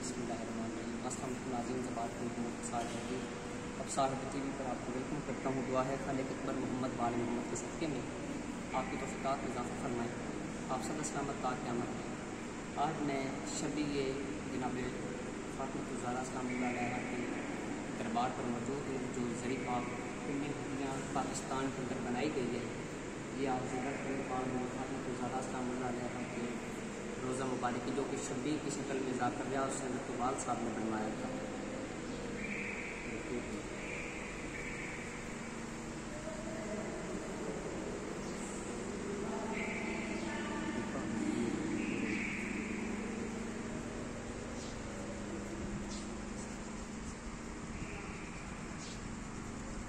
बिस्मिल्लाहिर्रहमानिर्रहीम। अस्सलाम नाज़रीन, से बात करती हूँ साथ होगी। अब साहब टीवी पर आपको वेलकम करता हूँ। दुआ है खालिक अकबर मोहम्मद वाले मोहम्मद के सदक़े में आपकी तौफ़ीक़ात में इज़ाफ़ा फरमाए, आप सब सलामत ता क़यामत है। आज मैं शबी जनाब फ़ातिमा ज़हरा सलामुल्लाह अलैहा के दरबार पर मौजूद हूँ, जो ज़रीफ़ा पिंडी हटियाँ पाकिस्तान के अंदर बनाई गई है। ये आप ज़िक्र करें फ़ातिमा ज़हरा सलामुल्लाह अलैहा के रोज़ा मुबारक जो कि शबी की शक्ल में ज़ाकरिया और सैयद इक़बाल साहब ने बनवाया था।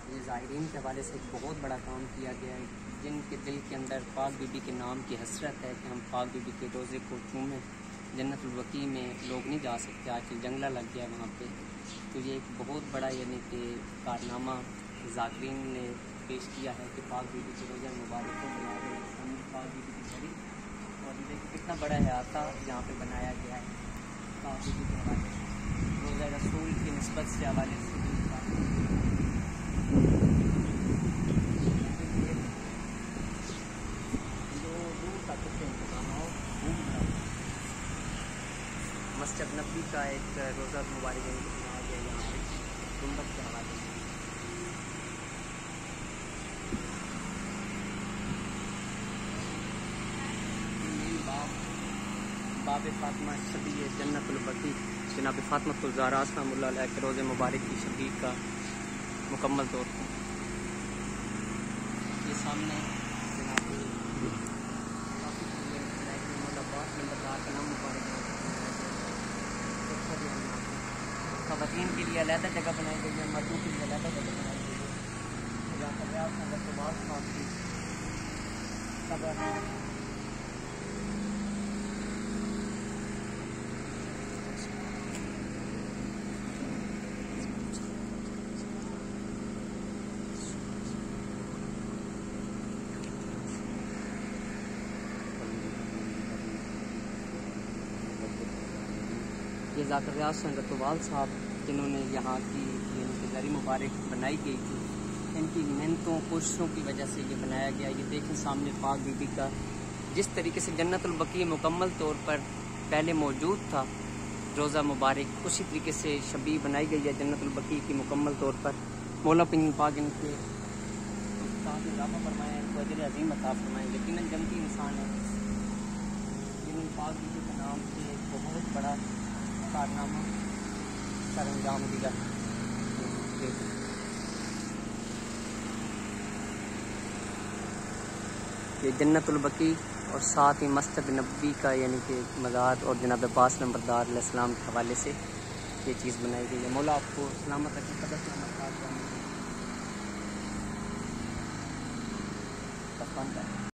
ये ज़ाहिरीन के हवाले से एक बहुत बड़ा काम किया गया है, जिनके दिल के अंदर पाक बीबी के नाम की हसरत है कि हम पाक बीबी के रोज़े को चूमें। जन्नतुल बकी में लोग नहीं जा सकते, आजकल जंगला लग गया वहाँ पे। तो ये एक बहुत बड़ा यानी कि कारनामा ज़ाकिरीन ने पेश किया है कि पाक बीबी के रोज़ा मुबारक को बनाया गया पाक बीबी की घड़ी। और ये कितना बड़ा अहाता यहाँ पे बनाया गया है पाक बीबी के हवाले से, रोज़ा रसूल की निस्बत से हवाले से। मस्जिद नबी का एक रोज़ा मुबारक बनाया गया यहाँ पे गुंबद के हवाले से। बाब फ़ातिमा शबी जन्नतुल बकी जनाब फ़ातिमा ज़हरा सलामुल्लाह अलैहा के रोज़े मुबारक की शबी का मुकम्मल तौर पर ये सामने जनाब नंबरदार का नाम मुबारक ख़वातीन के लिए अलहदा जगह बनाई गई है, मर्दों के लिए अलहदा जगह बनाई गई है। जहाँ पर आप संगत के बाद काफ़ी खबर ये ज़ाकरिया सैयद इक़बाल साहब जिन्होंने यहाँ की घड़ी मुबारक बनाई गई थी, इनकी मेहनतों कोशिशों की वजह से ये बनाया गया। ये देखें सामने पाक बीबी का जिस तरीके से जन्नतुल बकी मुकम्मल तौर पर पहले मौजूद था रोज़ा मुबारक, उसी तरीके से शबी बनाई गई है जन्नतुल बकी की मुकम्मल तौर पर। मौला पिन पाक इनके इजाफा फरमाएँ, इनको अजर अज़ीम अता फरमाएँ। यकीनन जन्नती इंसान है, जिन पाक बीबी के नाम से एक बहुत बड़ा कारनामा सर अंजाम दिया। ये जन्नतुल बकी और साथ ही मस्जिद नबी का यानी कि मज़ार और जनाब अब्बास नंबरदार अलैहिस्सलाम के हवाले से ये चीज़ बनाई गई है। मौला आपको सलामत रखे, कदर सलामत